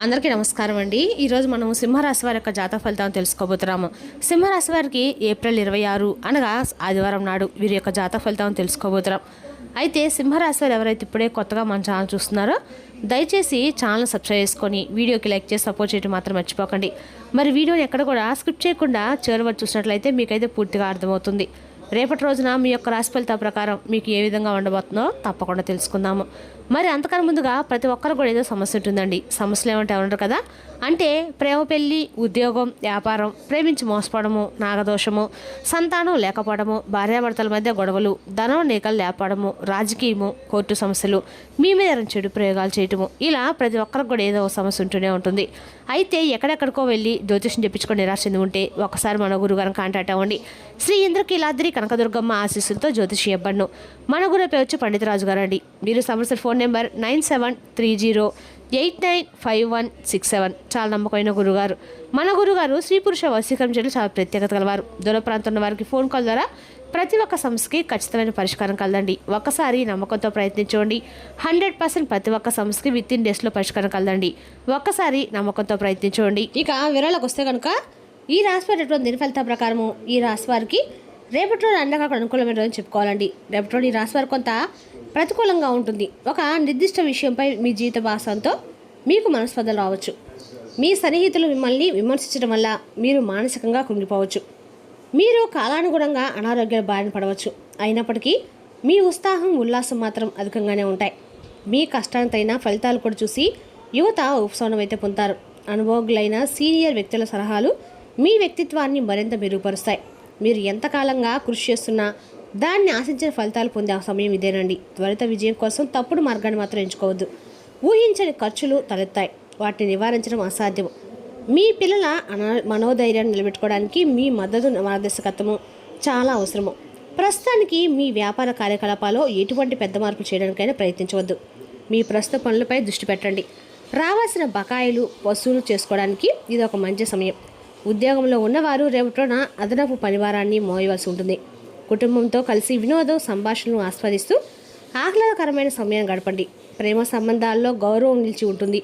అందరికీ నమస్కారం అండి. ఈరోజు మనం సింహరాశి వారి యొక్క జాతక ఫలితాలను తెలుసుకోబోతున్నాము. సింహరాశి వారికి ఏప్రిల్ 26 అనగా ఆదివారం నాడు వీరి యొక్క జాతక ఫలితాలను తెలుసుకోబోతున్నాం. అయితే సింహరాశి వారు ఎవరైతే ఇప్పుడే కొత్తగా మన ఛానల్ చూస్తున్నారో దయచేసి ఛానల్ సబ్స్క్రైబ్ చేసుకొని వీడియోకి లైక్ చేసి సపోర్ట్ చేయడం మాత్రం మర్చిపోకండి. మరి వీడియోని ఎక్కడ కూడా స్కిప్ చేయకుండా చివరి వరకు చూసినట్లయితే మీకైతే పూర్తిగా అర్థమవుతుంది. రేపటి రోజున మీ యొక్క రాశి ఫలితాల ప్రకారం మీకు ఏ విధంగా ఉండబోతుందో తప్పకుండా తెలుసుకుందాము. మరి అంతకన్నా ముందుగా ప్రతి ఒక్కరు కూడా ఏదో సమస్య ఉంటుందండి. సమస్యలు ఏమంటే ఉండరు కదా, అంటే ప్రేమ, పెళ్లి, ఉద్యోగం, వ్యాపారం, ప్రేమించి మోసపోవడము, నాగదోషము, సంతానం లేకపోవడము, భార్యాభర్తల మధ్య గొడవలు, ధనం నీకలు లేకపోవడము, రాజకీయము, కోర్టు సమస్యలు, మీ మీద చెడు ప్రయోగాలు చేయటము, ఇలా ప్రతి ఒక్కరికి కూడా ఏదో సమస్య ఉంటూనే ఉంటుంది. అయితే ఎక్కడెక్కడికో వెళ్ళి జ్యోతిషం చెప్పించుకొని నిరాశ చెంది ఉంటే ఒకసారి మన గురుగారిని కాంటాక్ట్ అవ్వండి. శ్రీ ఇంద్రకీలాద్రి కనకదుర్గమ్మ ఆశీస్సులతో జ్యోతిషి ఇవ్వబడును. మన గురు పేరు వచ్చి పండితరాజు గారు అండి. మీరు సమస్య ఫోన్ నెంబర్ 9730895167. చాలా నమ్మకమైన గురుగారు. మన గురుగారు స్త్రీ పురుష వశీకరణ చేయడం చాలా ప్రత్యేకత గలవారు. దూర ప్రాంతం ఉన్న వారికి ఫోన్ కాల్ ద్వారా ప్రతి ఒక్క సమస్యకి ఖచ్చితమైన పరిష్కారం కలదండి. ఒక్కసారి నమ్మకంతో ప్రయత్నించండి. 100% ప్రతి ఒక్క సమస్యకి విత్-ఇన్ డేస్లో పరిష్కారం కలదండి. ఒక్కసారి నమ్మకంతో ప్రయత్నించండి. ఇక వివరాలకు వస్తే కనుక ఈ రాశి వారి దీని ఫలితాల ప్రకారము ఈ రాశి వారికి రేపటి రోజు అన్ని అనుకూలమైన రోజు చెప్పుకోవాలండి. రేపటి రోజు ఈ రాశి వారు కొంత ప్రతికూలంగా ఉంటుంది. ఒక నిర్దిష్ట విషయంపై మీ జీవిత భాషంతో మీకు మనస్పర్ధలు రావచ్చు. మీ సన్నిహితులు మిమ్మల్ని విమర్శించడం వల్ల మీరు మానసికంగా కృంగిపోవచ్చు. మీరు కాలానుగుణంగా అనారోగ్యాల బారిన పడవచ్చు. అయినప్పటికీ మీ ఉత్సాహం, ఉల్లాసం మాత్రం అధికంగానే ఉంటాయి. మీ కష్టానికి తగిన ఫలితాలు కూడా చూసి యువత ఉపశమనం అయితే పొందుతారు. అనుభవజ్ఞులైన సీనియర్ వ్యక్తుల సలహాలు మీ వ్యక్తిత్వాన్ని మరింత మెరుగుపరుస్తాయి. మీరు ఎంతకాలంగా కృషి చేస్తున్నా దాన్ని ఆశించిన ఫలితాలు పొందే సమయం ఇదేనండి. త్వరిత విజయం కోసం తప్పుడు మార్గాన్ని మాత్రం ఎంచుకోవద్దు. ఊహించని ఖర్చులు తలెత్తాయి. వాటిని నివారించడం అసాధ్యం. మీ పిల్లల మనోధైర్యాన్ని నిలబెట్టుకోవడానికి మీ మద్దతు, మార్గదర్శకత్వము చాలా అవసరము. ప్రస్తుతానికి మీ వ్యాపార కార్యకలాపాల్లో ఎటువంటి పెద్ద మార్పులు చేయడానికైనా ప్రయత్నించవద్దు. మీ ప్రస్తుత పనులపై దృష్టి పెట్టండి. రావాల్సిన బకాయిలు వసూలు చేసుకోవడానికి ఇది ఒక మంచి సమయం. ఉద్యోగంలో ఉన్నవారు రేపటిన అదనపు పనివారాన్ని మోయవలసి ఉంటుంది. కుటుంబంతో కలిసి వినోదం, సంభాషణను ఆస్వాదిస్తూ ఆహ్లాదకరమైన సమయాన్ని గడపండి. ప్రేమ సంబంధాల్లో గౌరవం నిలిచి ఉంటుంది.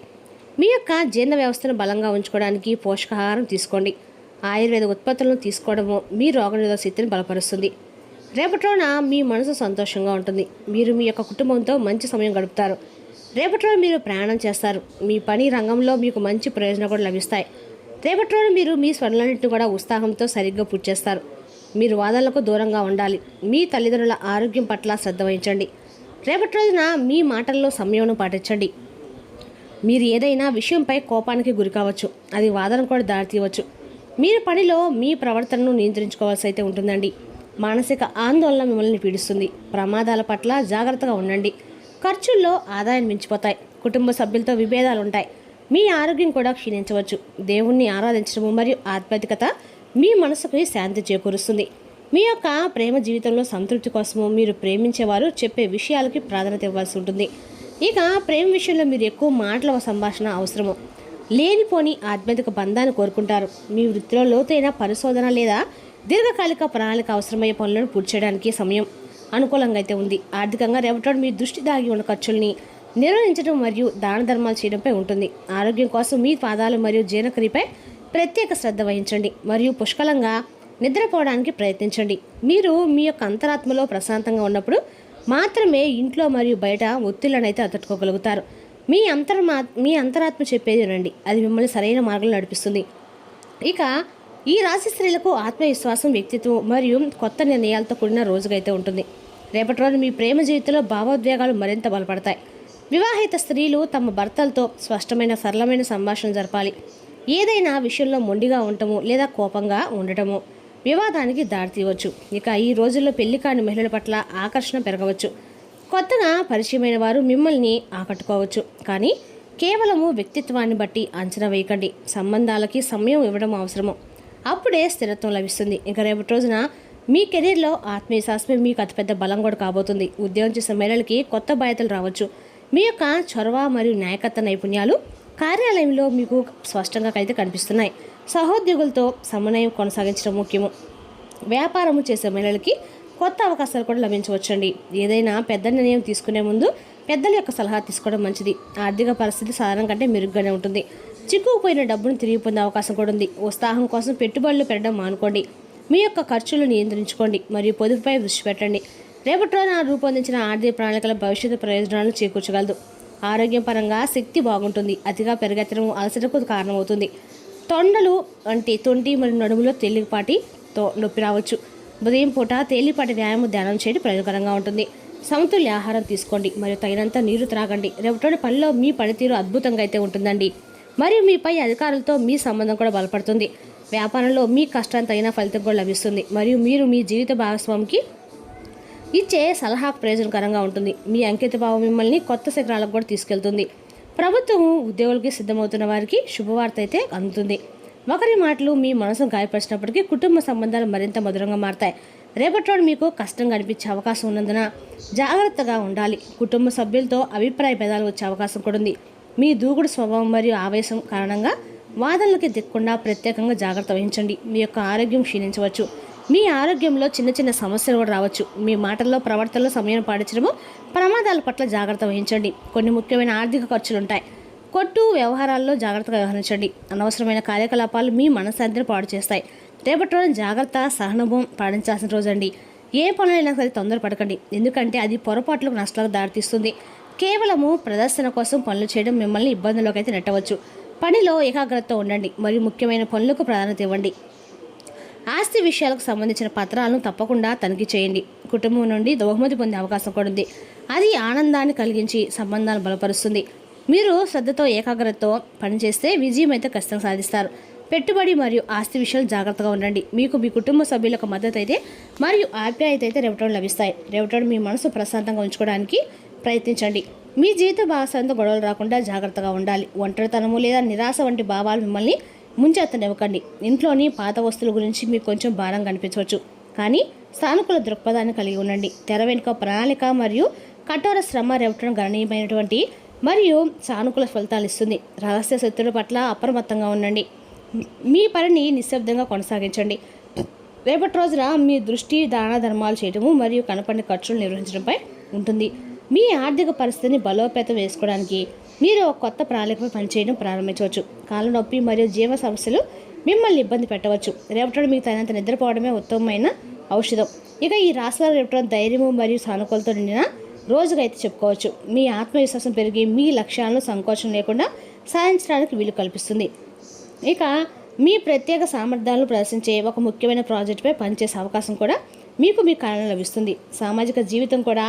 మీ యొక్క జీర్ణ వ్యవస్థను బలంగా ఉంచుకోవడానికి పోషకాహారం తీసుకోండి. ఆయుర్వేద ఉత్పత్తులను తీసుకోవడము మీ రోగనిరోధక శక్తిని బలపరుస్తుంది. రేపటి రోజున మీ మనసు సంతోషంగా ఉంటుంది. మీరు మీ యొక్క కుటుంబంతో మంచి సమయం గడుపుతారు. రేపటి రోజు మీరు ప్రయాణం చేస్తారు. మీ పని రంగంలో మీకు మంచి ప్రయోజనం కూడా లభిస్తాయి. రేపటి రోజు మీరు మీ స్వరణలన్నింటినీ కూడా ఉత్సాహంతో సరిగ్గా పూర్తి చేస్తారు. మీరు వాదనలకు దూరంగా ఉండాలి. మీ తల్లిదండ్రుల ఆరోగ్యం పట్ల శ్రద్ధ వహించండి. రేపటి రోజున మీ మాటల్లో సంయమనం పాటించండి. మీరు ఏదైనా విషయంపై కోపానికి గురి కావచ్చు. అది వాదన కూడా దారితీయవచ్చు. మీరు పనిలో మీ ప్రవర్తనను నియంత్రించుకోవాల్సి అయితే ఉంటుందండి. మానసిక ఆందోళన మిమ్మల్ని పీడిస్తుంది. ప్రమాదాల పట్ల జాగ్రత్తగా ఉండండి. ఖర్చుల్లో ఆదాయం మించిపోతాయి. కుటుంబ సభ్యులతో విభేదాలు ఉంటాయి. మీ ఆరోగ్యం కూడా క్షీణించవచ్చు. దేవుణ్ణి ఆరాధించడము మరియు ఆధ్యాత్మికత మీ మనసుకు శాంతి చేకూరుస్తుంది. మీ యొక్క ప్రేమ జీవితంలో సంతృప్తి కోసము మీరు ప్రేమించేవారు చెప్పే విషయాలకి ప్రాధాన్యత ఇవ్వాల్సి ఉంటుంది. ఇక ప్రేమ విషయంలో మీరు ఎక్కువ మాటల సంభాషణ అవసరము. లేనిపోని ఆధ్యాత్మిక బంధాన్ని కోరుకుంటారు. మీ వృత్తిలో లోతైన పరిశోధన లేదా దీర్ఘకాలిక ప్రణాళిక అవసరమయ్యే పనులను పూర్తి చేయడానికి సమయం అనుకూలంగా అయితే ఉంది. ఆర్థికంగా రేపటి మీ దృష్టి దాగి ఉన్న ఖర్చుల్ని నిర్వహించడం మరియు దాన ధర్మాలు చేయడంపై ఉంటుంది. ఆరోగ్యం కోసం మీ పాదాలు మరియు జీర్ణక్రియపై ప్రత్యేక శ్రద్ధ వహించండి మరియు పుష్కలంగా నిద్రపోవడానికి ప్రయత్నించండి. మీరు మీ యొక్క అంతరాత్మలో ప్రశాంతంగా ఉన్నప్పుడు మాత్రమే ఇంట్లో మరియు బయట ఒత్తిళ్లను అయితే తట్టుకోగలుగుతారు. మీ అంతరాత్మ చెప్పేది వినండి. అది మిమ్మల్ని సరైన మార్గంలో నడిపిస్తుంది. ఇక ఈ రాశి స్త్రీలకు ఆత్మవిశ్వాసం, వ్యక్తిత్వం మరియు కొత్త నిర్ణయాలతో కూడిన రోజుగా అయితే ఉంటుంది. రేపటి రోజు మీ ప్రేమ జీవితంలో భావోద్వేగాలు మరింత బలపడతాయి. వివాహిత స్త్రీలు తమ భర్తలతో స్పష్టమైన, సరళమైన సంభాషణ జరపాలి. ఏదైనా విషయంలో మొండిగా ఉండటము లేదా కోపంగా ఉండటము వివాదానికి దారితీయవచ్చు. ఇక ఈ రోజుల్లో పెళ్లి కాని మహిళల పట్ల ఆకర్షణ పెరగవచ్చు. కొత్తగా పరిచయమైన వారు మిమ్మల్ని ఆకట్టుకోవచ్చు. కానీ కేవలము వ్యక్తిత్వాన్ని బట్టి అంచనా వేయకండి. సంబంధాలకి సమయం ఇవ్వడం అవసరము. అప్పుడే స్థిరత్వం లభిస్తుంది. ఇక రేపటి రోజున మీ కెరీర్లో ఆత్మవిశ్వాసమే మీకు అతిపెద్ద బలం కూడా కాబోతుంది. ఉద్యోగం చేసే మహిళలకి కొత్త బాధ్యతలు రావచ్చు. మీ యొక్క చొరవ మరియు నాయకత్వ నైపుణ్యాలు కార్యాలయంలో మీకు స్పష్టంగా అయితే కనిపిస్తున్నాయి. సహోద్యోగులతో సమన్వయం కొనసాగించడం ముఖ్యము. వ్యాపారము చేసే మహిళలకి కొత్త అవకాశాలు కూడా లభించవచ్చండి. ఏదైనా పెద్ద నిర్ణయం తీసుకునే ముందు పెద్దల యొక్క సలహా తీసుకోవడం మంచిది. ఆర్థిక పరిస్థితి సాధారణ కంటే మెరుగ్గానే ఉంటుంది. చిక్కుకుపోయిన డబ్బును తిరిగి పొందే అవకాశం కూడా ఉంది. ఉత్సాహం కోసం పెట్టుబడులు పెట్టడం మానుకోండి. మీ యొక్క ఖర్చులు నియంత్రించుకోండి మరియు పొదుపుపై దృష్టి పెట్టండి. రేపటి రోజున రూపొందించిన ఆర్థిక ప్రణాళికల భవిష్యత్తు ప్రయోజనాలను చేకూర్చగలదు. ఆరోగ్యం పరంగా శక్తి బాగుంటుంది. అతిగా పెరగెత్తడం అలసటకు కారణమవుతుంది. తొండలు అంటే తొంటి మరియు నడుములో తేలికపాటితో నొప్పి రావచ్చు. ఉదయం పూట తేలిపాటి వ్యాయామం ధ్యానం చేయడం ప్రయోజనకరంగా ఉంటుంది. సమతుల్య ఆహారం తీసుకోండి మరియు తగినంత నీరు త్రాగండి. రేపటి పనిలో మీ పనితీరు అద్భుతంగా అయితే ఉంటుందండి. మరియు మీపై అధికారులతో మీ సంబంధం కూడా బలపడుతుంది. వ్యాపారంలో మీ కష్టానికి తగిన ఫలితం కూడా లభిస్తుంది మరియు మీరు మీ జీవిత భాగస్వామికి ఇచ్చే సలహా ప్రయోజనకరంగా ఉంటుంది. మీ అంకిత భావం మిమ్మల్ని కొత్త శిఖరాలకు కూడా తీసుకెళ్తుంది. ప్రభుత్వం ఉద్యోగులకి సిద్ధమవుతున్న వారికి శుభవార్త అయితే అందుతుంది. ఒకరి మాటలు మీ మనసును గాయపరిచినప్పటికీ కుటుంబ సంబంధాలు మరింత మధురంగా మారతాయి. రేపటి రోజు మీకు కష్టంగా అనిపించే అవకాశం ఉన్నందున జాగ్రత్తగా ఉండాలి. కుటుంబ సభ్యులతో అభిప్రాయ భేదాలు వచ్చే అవకాశం కూడా ఉంది. మీ దూకుడు స్వభావం మరియు ఆవేశం కారణంగా వాదనలకి దిక్కకుండా ప్రత్యేకంగా జాగ్రత్త వహించండి. మీ యొక్క ఆరోగ్యం క్షీణించవచ్చు. మీ ఆరోగ్యంలో చిన్న చిన్న సమస్యలు కూడా రావచ్చు. మీ మాటల్లో ప్రవర్తనలో సమయం పాటించడము, ప్రమాదాల పట్ల జాగ్రత్త వహించండి. కొన్ని ముఖ్యమైన ఆర్థిక ఖర్చులు ఉంటాయి. కొట్టు వ్యవహారాల్లో జాగ్రత్తగా వ్యవహరించండి. అనవసరమైన కార్యకలాపాలు మీ మనశ్శాంతిని పాడు చేస్తాయి. రేపటి రోజు జాగ్రత్త సహనభం పాటించాల్సిన రోజు అండి. ఏ పనులైనా సరే తొందరపడకండి, ఎందుకంటే అది పొరపాట్లకు నష్టాలకు దారితీస్తుంది. కేవలము ప్రదర్శన కోసం పనులు చేయడం మిమ్మల్ని ఇబ్బందుల్లోకి అయితే నెట్టవచ్చు. పనిలో ఏకాగ్రతతో ఉండండి మరియు ముఖ్యమైన పనులకు ప్రాధాన్యత ఇవ్వండి. ఆస్తి విషయాలకు సంబంధించిన పత్రాలను తప్పకుండా తనిఖీ చేయండి. కుటుంబం నుండి బహుమతి పొందే అవకాశం కూడా ఉంది. అది ఆనందాన్ని కలిగించి సంబంధాలను బలపరుస్తుంది. మీరు శ్రద్ధతో ఏకాగ్రతతో పనిచేస్తే విజయం అయితే ఖచ్చితంగా సాధిస్తారు. పెట్టుబడి మరియు ఆస్తి విషయాలు జాగ్రత్తగా ఉండండి. మీకు మీ కుటుంబ సభ్యులకు మద్దతు అయితే మరియు ఆప్యాయత అయితే రేపటి లభిస్తాయి. రేపటి మీ మనసు ప్రశాంతంగా ఉంచుకోవడానికి ప్రయత్నించండి. మీ జీవిత భాగస్వామితో గొడవలు రాకుండా జాగ్రత్తగా ఉండాలి. ఒంటరితనము లేదా నిరాశ వంటి భావాలు మిమ్మల్ని ముంచెత్తనివ్వకండి. ఇంట్లోని పాత వస్తువుల గురించి మీకు కొంచెం భారంగా అనిపించవచ్చు, కానీ సానుకూల దృక్పథాన్ని కలిగి ఉండండి. తెర వెనుక ప్రణాళిక మరియు కఠోర శ్రమ రేపటి గణనీయమైనటువంటి మరియు సానుకూల ఫలితాలు ఇస్తుంది. రహస్య శత్రువుల పట్ల అప్రమత్తంగా ఉండండి. మీ పనిని నిశ్శబ్దంగా కొనసాగించండి. రేపటి రోజున మీ దృష్టి దాన ధర్మాలు చేయడము మరియు కనపడిన ఖర్చులు నిర్వహించడంపై ఉంటుంది. మీ ఆర్థిక పరిస్థితిని బలోపేతం వేసుకోవడానికి మీరు ఒక కొత్త ప్రణాళికపై పనిచేయడం ప్రారంభించవచ్చు. కాళ్ళ నొప్పి మరియు జీవ సమస్యలు మిమ్మల్ని ఇబ్బంది పెట్టవచ్చు. రేపటి మీకు తగినంత నిద్రపోవడమే ఉత్తమమైన ఔషధం. ఇక ఈ రాశివారు రేపటి ధైర్యము మరియు సానుకూలతో నిండిన రోజుగా అయితే చెప్పుకోవచ్చు. మీ ఆత్మవిశ్వాసం పెరిగి మీ లక్ష్యాలను సంకోచం లేకుండా సాధించడానికి వీలు కల్పిస్తుంది. ఇక మీ ప్రత్యేక సామర్థ్యాలను ప్రదర్శించే ఒక ముఖ్యమైన ప్రాజెక్టుపై పనిచేసే అవకాశం కూడా మీకు మీ కారణం లభిస్తుంది. సామాజిక జీవితం కూడా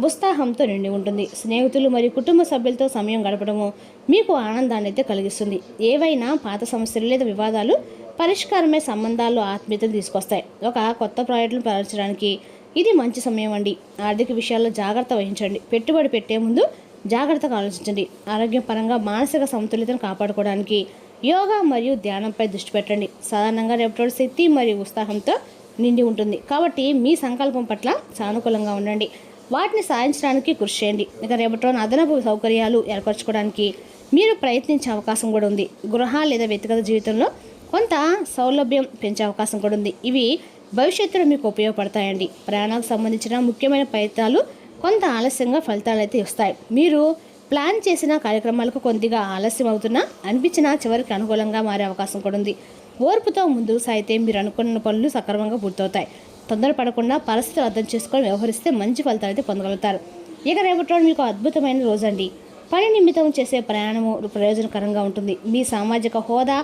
ఉత్సాహంతో నిండి ఉంటుంది. స్నేహితులు మరియు కుటుంబ సభ్యులతో సమయం గడపడము మీకు ఆనందాన్ని అయితే కలిగిస్తుంది. ఏవైనా పాత సమస్యలు లేదా వివాదాలు పరిష్కారమే సంబంధాల్లో ఆత్మీయతను తీసుకొస్తాయి. ఒక కొత్త ప్రాజెక్టులను ప్రారంభించడానికి ఇది మంచి సమయం అండి. ఆర్థిక విషయాల్లో జాగ్రత్త వహించండి. పెట్టుబడి పెట్టే ముందు జాగ్రత్తగా ఆలోచించండి. ఆరోగ్యపరంగా మానసిక సమతుల్యతను కాపాడుకోవడానికి యోగా మరియు ధ్యానంపై దృష్టి పెట్టండి. సాధారణంగా రేపటి శక్తి మరియు ఉత్సాహంతో నిండి ఉంటుంది, కాబట్టి మీ సంకల్పం పట్ల సానుకూలంగా ఉండండి. వాటిని సాధించడానికి కృషి చేయండి. ఇక రేపటి రోజున అదనపు సౌకర్యాలు ఏర్పరచుకోవడానికి మీరు ప్రయత్నించే అవకాశం కూడా ఉంది. గృహ లేదా వ్యక్తిగత జీవితంలో కొంత సౌలభ్యం పెంచే అవకాశం కూడా ఉంది. ఇవి భవిష్యత్తులో మీకు ఉపయోగపడతాయండి. ప్రయాణాలకు సంబంధించిన ముఖ్యమైన ప్రయత్నాలు కొంత ఆలస్యంగా ఫలితాలు అయితే ఇస్తాయి. మీరు ప్లాన్ చేసిన కార్యక్రమాలకు కొద్దిగా ఆలస్యం అవుతున్నా అనిపించినా చివరికి అనుకూలంగా మారే అవకాశం కూడా ఉంది. ఓర్పుతో ముందుకు సాగితే మీరు అనుకున్న పనులు సక్రమంగా పూర్తవుతాయి. తొందరపడకుండా పరిస్థితులు అర్థం చేసుకొని వ్యవహరిస్తే మంచి ఫలితాలు అయితే పొందగలుగుతారు. ఇక రేపటి మీకు అద్భుతమైన రోజండి. పని నిమిత్తం చేసే ప్రయాణము ప్రయోజనకరంగా ఉంటుంది. మీ సామాజిక హోదా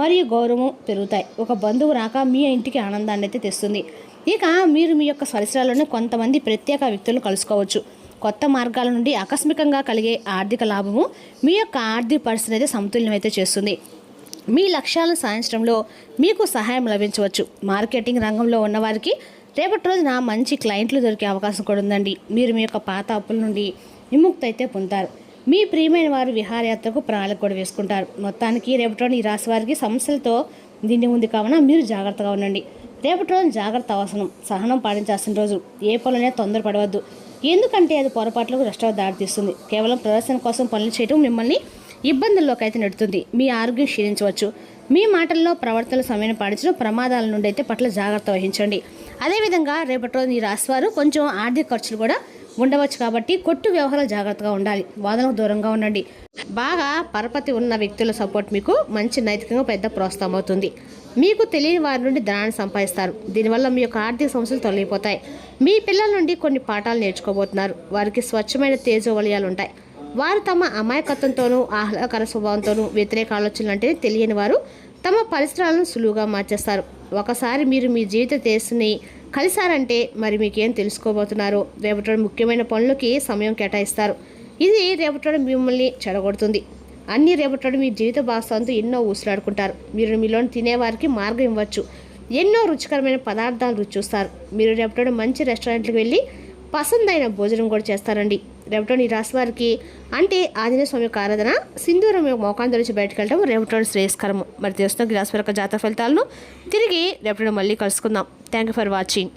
మరియు గౌరవం పెరుగుతాయి. ఒక బంధువు రాక మీ ఇంటికి ఆనందాన్ని అయితే తెస్తుంది. ఇక మీరు మీ యొక్క పరిసరాల్లోనే కొంతమంది ప్రత్యేక వ్యక్తులను కలుసుకోవచ్చు. కొత్త మార్గాల నుండి ఆకస్మికంగా కలిగే ఆర్థిక లాభము మీ యొక్క ఆర్థిక పరిస్థితిని అయితే సమతుల్యం అయితే చేస్తుంది. మీ లక్ష్యాలను సాధించడంలో మీకు సహాయం లభించవచ్చు. మార్కెటింగ్ రంగంలో ఉన్నవారికి రేపటి రోజున మంచి క్లయింట్లు దొరికే అవకాశం కూడా ఉందండి. మీరు మీ యొక్క పాత అప్పుల నుండి విముక్తి అయితే పొందుతారు. మీ ప్రియమైన వారు విహారయాత్రకు ప్రణాళిక కూడా వేసుకుంటారు. మొత్తానికి రేపటి రోజు ఈ రాశి వారికి సమస్యలతో నిండి ఉంది కావున మీరు జాగ్రత్తగా ఉండండి. రేపటి రోజు జాగ్రత్త అవసరం. సహనం పాటించాల్సిన రోజు. ఏ పనులనే తొందరపడవద్దు, ఎందుకంటే అది పొరపాట్లకు నష్టాలకు దారితీస్తుంది. కేవలం ప్రదర్శన కోసం పనులు చేయడం మిమ్మల్ని ఇబ్బందుల్లోకి అయితే నెడుతుంది. మీ ఆరోగ్యం క్షీణించవచ్చు. మీ మాటల్లో ప్రవర్తన సమయం పాటించడం ప్రమాదాల నుండి అయితే పట్ల జాగ్రత్త వహించండి. అదేవిధంగా రేపటి రోజు ఈ రాశివారు కొంచెం ఆర్థిక ఖర్చులు కూడా ఉండవచ్చు కాబట్టి కొట్టు వ్యవహారాలు జాగ్రత్తగా ఉండాలి. వాదనకు దూరంగా ఉండండి. బాగా పరపతి ఉన్న వ్యక్తుల సపోర్ట్ మీకు మంచి నైతికంగా పెద్ద ప్రోత్సాహం అవుతుంది. మీకు తెలియని వారి నుండి ధనాన్ని సంపాదిస్తారు. దీనివల్ల మీ యొక్క ఆర్థిక సమస్యలు తొలగిపోతాయి. మీ పిల్లల నుండి కొన్ని పాఠాలు నేర్చుకోబోతున్నారు. వారికి స్వచ్ఛమైన తేజోవలయాలు ఉంటాయి. వారు తమ అమాయకత్వంతోనూ ఆహ్లాదకర స్వభావంతోనూ వ్యతిరేక ఆలోచనలు అంటే తెలియని వారు తమ పరిసరాలను సులువుగా మార్చేస్తారు. ఒకసారి మీరు మీ జీవిత తేజస్సుని కలిశారంటే మరి మీకేం తెలుసుకోబోతున్నారో. రేపటి ముఖ్యమైన పనులకి సమయం కేటాయిస్తారు. ఇది రేపటి మిమ్మల్ని చెడగొడుతుంది. అన్ని రేపటి మీ జీవిత భాగస్వామితో ఎన్నో ఊసులాడుకుంటారు. మీరు మీలోని తినేవారికి మార్గం ఇవ్వచ్చు. ఎన్నో రుచికరమైన పదార్థాలు రుచి చూస్తారు. మీరు రేపటి మంచి రెస్టారెంట్లకు వెళ్ళి పసందైన భోజనం కూడా చేస్తారండి. రేపటి ఈ రాశి వారికి అంటే ఆంజనేయ స్వామి యొక్క ఆరాధన సింధూరం మోకాన్ని తెరిచి బయటకు వెళ్ళడం రేపటి శ్రేయస్కరము. మరి తెలుస్తున్న ఈ రాశి వారి యొక్క జాతక ఫలితాలను తిరిగి రేపటి మళ్ళీ కలుసుకుందాం. Thank you for watching.